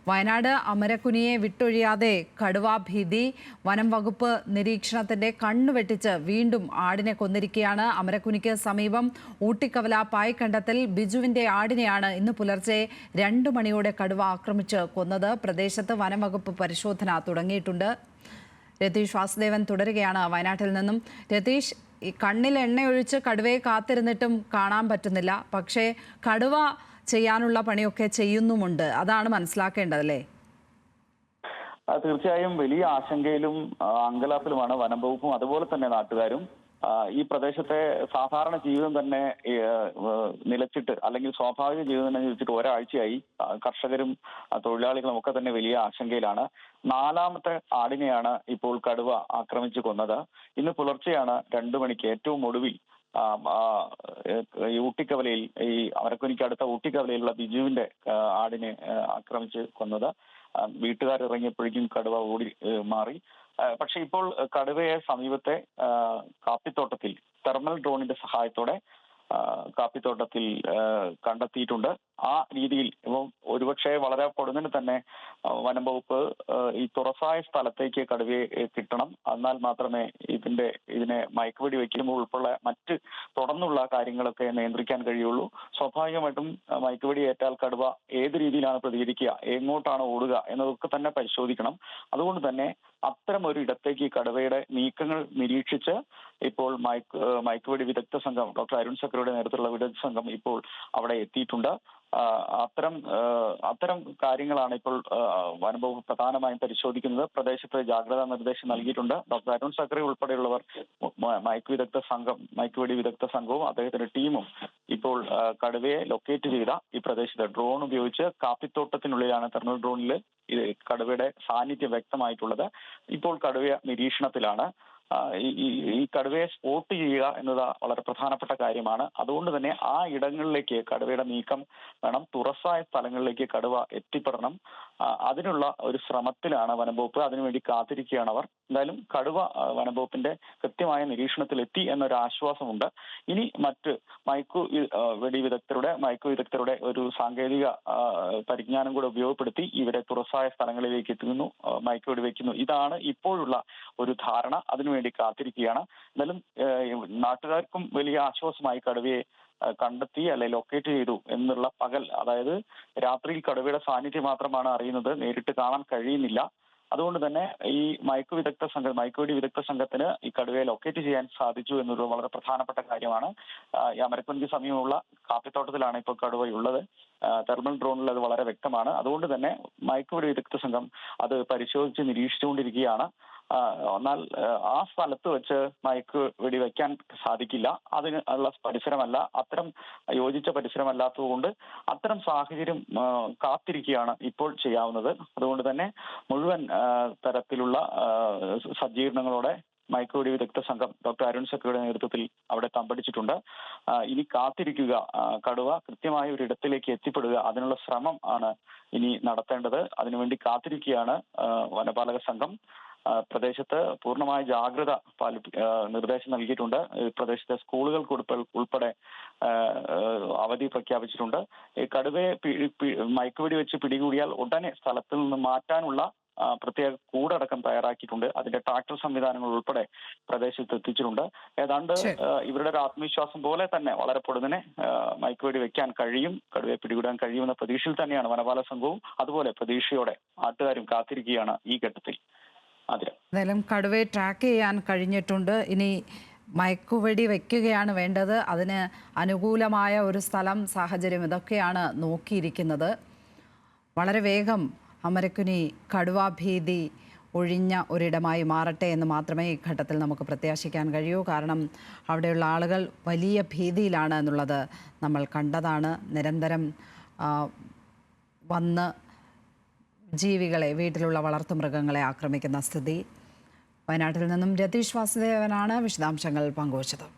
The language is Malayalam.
വയനാട് അമരക്കുനിയെ വിട്ടൊഴിയാതെ കടുവാഭീതി. വനം വകുപ്പ് നിരീക്ഷണത്തിന്റെ കണ്ണുവെട്ടിച്ച് വീണ്ടും ആടിനെ കൊന്നിരിക്കുകയാണ്. അമരക്കുനിക്ക് സമീപം ഊട്ടിക്കവല പായ്ക്കണ്ടത്തിൽ ബിജുവിന്റെ ആടിനെയാണ് ഇന്ന് പുലർച്ചെ 2 മണിയോടെ കടുവ ആക്രമിച്ച് കൊന്നത്. പ്രദേശത്ത് വനം വകുപ്പ് പരിശോധന തുടങ്ങിയിട്ടുണ്ട്. രതീഷ് വാസുദേവൻ തുടരുകയാണ് വയനാട്ടിൽ നിന്നും. രതീഷ്, ഈ കണ്ണിൽ എണ്ണയൊഴിച്ച് കടുവയെ കാത്തിരുന്നിട്ടും കാണാൻ പറ്റുന്നില്ല. പക്ഷേ കടുവ ചെയ്യാനുള്ള പണിയൊക്കെ ചെയ്യുന്നുമുണ്ട്. അതാണ് മനസ്സിലാക്കേണ്ടതല്ലേ? തീർച്ചയായും വലിയ ആശങ്കയിലും അങ്കലാപ്പിലുമാണ് വനം വകുപ്പും അതുപോലെ തന്നെ നാട്ടുകാരും. ഈ പ്രദേശത്തെ സാധാരണ ജീവിതം തന്നെ നിലച്ചിട്ട്, അല്ലെങ്കിൽ സ്വാഭാവിക ജീവിതം തന്നെ നിലച്ചിട്ട് ഒരാഴ്ചയായി. കർഷകരും തൊഴിലാളികളും ഒക്കെ തന്നെ വലിയ ആശങ്കയിലാണ്. 4ാമത്തെ ആടിനെയാണ് ഇപ്പോൾ കടുവ ആക്രമിച്ചു കൊന്നത്. ഇന്ന് പുലർച്ചെയാണ് 2 മണിക്ക് ഏറ്റവും ഒടുവിൽ ഊട്ടിക്കവലയിൽ, ഈ അമരക്കുനിക്ക് അടുത്ത ഊട്ടിക്കവലയിലുള്ള ബിജുവിന്റെ ആടിനെ ആക്രമിച്ച് കൊന്നത്. വീട്ടുകാർ ഇറങ്ങിയപ്പോഴേക്കും കടുവ ഓടി മാറി. പക്ഷെ ഇപ്പോൾ കടുവയെ സമീപത്തെ കാപ്പിത്തോട്ടത്തിൽ തെർമൽ ഡ്രോണിന്റെ സഹായത്തോടെ കാപ്പിത്തോട്ടത്തിൽ കണ്ടെത്തിയിട്ടുണ്ട്. ആ രീതിയിൽ ഇപ്പം ഒരുപക്ഷെ വളരെ പൊടുന്നതിന് തന്നെ വനം വകുപ്പ് ഈ തുറസായ സ്ഥലത്തേക്ക് കടുവയെ കിട്ടണം. എന്നാൽ മാത്രമേ ഇതിനെ മയക്കുവെടി വയ്ക്കുമ്പോൾ ഉൾപ്പെടെ മറ്റ് തുടർന്നുള്ള കാര്യങ്ങളൊക്കെ നിയന്ത്രിക്കാൻ കഴിയുള്ളൂ. സ്വാഭാവികമായിട്ടും മയക്കുവെടി ഏറ്റാൽ കടുവ ഏത് രീതിയിലാണ് പ്രതികരിക്കുക, എങ്ങോട്ടാണ് ഓടുക എന്നതൊക്കെ തന്നെ പരിശോധിക്കണം. അതുകൊണ്ട് തന്നെ അത്തരം ഒരു ഇടത്തേക്ക് കടുവയുടെ നീക്കങ്ങൾ നിരീക്ഷിച്ച് ഇപ്പോൾ മയക്കുവെടി വിദഗ്ധ സംഘം, ഡോക്ടർ അരുൺ സക്രയുടെ നേതൃത്വത്തിലുള്ള വിദഗ്ധ സംഘം ഇപ്പോൾ അവിടെ എത്തിയിട്ടുണ്ട്. അത്തരം കാര്യങ്ങളാണ് ഇപ്പോൾ വനം വകുപ്പ് പ്രധാനമായും പരിശോധിക്കുന്നത്. പ്രദേശത്ത് ജാഗ്രതാ നിർദ്ദേശം നൽകിയിട്ടുണ്ട്. ഡോക്ടർ അരുൺ സക്രി ഉൾപ്പെടെയുള്ളവർ, മയക്കുവെടി വിദഗ്ധ സംഘവും അദ്ദേഹത്തിന്റെ ടീമും ഇപ്പോൾ കടുവയെ ലൊക്കേറ്റ് ചെയ്ത ഈ പ്രദേശത്ത് ഡ്രോൺ ഉപയോഗിച്ച്, കാപ്പിത്തോട്ടത്തിനുള്ളിലാണ് തെർമൽ ഡ്രോണിൽ കടുവയുടെ സാന്നിധ്യം വ്യക്തമായിട്ടുള്ളത്. ഇപ്പോൾ കടുവ നിരീക്ഷണത്തിലാണ്. ഈ കടുവയെ സ്പോട്ട് ചെയ്യുക എന്നത് വളരെ പ്രധാനപ്പെട്ട കാര്യമാണ്. അതുകൊണ്ട് തന്നെ ആ ഇടങ്ങളിലേക്ക് കടുവയുടെ നീക്കം വേണം. തുറസായ സ്ഥലങ്ങളിലേക്ക് കടുവ എത്തിപ്പെടണം. അതിനുള്ള ഒരു ശ്രമത്തിലാണ് വനംവകുപ്പ്. അതിനുവേണ്ടി കാത്തിരിക്കുകയാണ് അവർ. എന്തായാലും കടുവ വനംവകുപ്പിന്റെ കൃത്യമായ നിരീക്ഷണത്തിലെത്തി എന്നൊരു ആശ്വാസമുണ്ട്. ഇനി മറ്റ് മയക്കുവെടി വിദഗ്ധരുടെ ഒരു സാങ്കേതിക പരിജ്ഞാനം കൂടെ ഉപയോഗപ്പെടുത്തി ഇവരെ തുറസായ സ്ഥലങ്ങളിലേക്ക് എത്തുന്നു, മയക്കുവെടി വയ്ക്കുന്നു. ഇതാണ് ഇപ്പോഴുള്ള ഒരു ധാരണ. അതിനുവേണ്ടി കാത്തിരിക്കുകയാണ്. എന്നാലും നാട്ടുകാർക്കും വലിയ ആശ്വാസമായി കടുവയെ കണ്ടെത്തി, അല്ലെ ലൊക്കേറ്റ് ചെയ്തു എന്നുള്ള പകൽ, അതായത് രാത്രിയിൽ കടുവയുടെ സാന്നിധ്യം മാത്രമാണ് അറിയുന്നത്, നേരിട്ട് കാണാൻ കഴിയുന്നില്ല. അതുകൊണ്ട് തന്നെ ഈ മയക്കുവെടി വിദഗ്ധ സംഘത്തിന് ഈ കടുവയെ ലൊക്കേറ്റ് ചെയ്യാൻ സാധിച്ചു എന്നൊരു വളരെ പ്രധാനപ്പെട്ട കാര്യമാണ്. ഈ അമരക്കുനിക്ക് സമീപമുള്ള കാപ്പിത്തോട്ടത്തിലാണ് ഇപ്പോൾ കടുവയുള്ളത്. തെർമൽ ഡ്രോണിൽ അത് വളരെ വ്യക്തമാണ്. അതുകൊണ്ട് തന്നെ മയക്കുവെടി വിദഗ്ധ സംഘം അത് പരിശോധിച്ച് നിരീക്ഷിച്ചുകൊണ്ടിരിക്കുകയാണ്. എന്നാൽ ആ സ്ഥലത്ത് വെച്ച് മയക്കുവെടി വയ്ക്കാൻ സാധിക്കില്ല. അതിന് ഉള്ള പരിസരമല്ല, അത്തരം യോജിച്ച പരിസരമല്ലാത്തതുകൊണ്ട് അത്തരം സാഹചര്യം കാത്തിരിക്കുകയാണ് ഇപ്പോൾ ചെയ്യാവുന്നത്. അതുകൊണ്ട് തന്നെ മുഴുവൻ തരത്തിലുള്ള സജ്ജീകരണങ്ങളോടെ മയക്കുവെടി വിദഗ്ധ സംഘം ഡോക്ടർ അരുൺ സക്രിയുടെ നേതൃത്വത്തിൽ അവിടെ തമ്പടിച്ചിട്ടുണ്ട്. ഇനി കാത്തിരിക്കുക, കടുവ കൃത്യമായ ഒരു ഇടത്തിലേക്ക് എത്തിപ്പെടുക, അതിനുള്ള ശ്രമം ആണ് ഇനി നടത്തേണ്ടത്. അതിനുവേണ്ടി കാത്തിരിക്കുകയാണ് വനപാലക സംഘം. പ്രദേശത്ത് പൂർണ്ണമായ ജാഗ്രത നിർദ്ദേശം നൽകിയിട്ടുണ്ട്. പ്രദേശത്തെ സ്കൂളുകൾക്ക് ഉൾപ്പെടെ അവധി പ്രഖ്യാപിച്ചിട്ടുണ്ട്. കടുവയെ മയക്കുവെടി വെച്ച് പിടികൂടിയാൽ ഉടനെ സ്ഥലത്ത് നിന്ന് മാറ്റാനുള്ള പ്രത്യേക കൂടടക്കം തയ്യാറാക്കിയിട്ടുണ്ട്. അതിന്റെ ട്രാക്ടർ സംവിധാനങ്ങൾ ഉൾപ്പെടെ പ്രദേശത്ത് എത്തിച്ചിട്ടുണ്ട്. ഏതാണ്ട് ഇവരുടെ ഒരു ആത്മവിശ്വാസം പോലെ തന്നെ വളരെ പൊടുന്നനെ മയക്കുവെടി വെക്കാൻ കഴിയും, കടുവയെ പിടികൂടാൻ കഴിയുമെന്ന പ്രതീക്ഷയിൽ തന്നെയാണ് വനപാല സംഘവും. അതുപോലെ പ്രതീക്ഷയോടെ നാട്ടുകാരും കാത്തിരിക്കുകയാണ് ഈ ഘട്ടത്തിൽ. എന്തായാലും കടുവയെ ട്രാക്ക് ചെയ്യാൻ കഴിഞ്ഞിട്ടുണ്ട്. ഇനി മയക്കുവെടി വയ്ക്കുകയാണ് വേണ്ടത്. അതിന് അനുകൂലമായ ഒരു സ്ഥലം, സാഹചര്യം, ഇതൊക്കെയാണ് നോക്കിയിരിക്കുന്നത്. വളരെ വേഗം അമരക്കുനി കടുവാഭീതി ഒഴിഞ്ഞ ഒരിടമായി മാറട്ടെ എന്ന് മാത്രമേ ഈ ഘട്ടത്തിൽ നമുക്ക് പ്രത്യാശിക്കാൻ കഴിയൂ. കാരണം അവിടെയുള്ള ആളുകൾ വലിയ ഭീതിയിലാണ് എന്നുള്ളത് നമ്മൾ കണ്ടതാണ്. നിരന്തരം വന്ന് ജീവികളെ, വീട്ടിലുള്ള വളർത്തുമൃഗങ്ങളെ ആക്രമിക്കുന്ന സ്ഥിതി. വയനാട്ടിൽ നിന്നും രതീഷ് വാസുദേവനാണ് വിശദാംശങ്ങൾ പങ്കുവച്ചത്.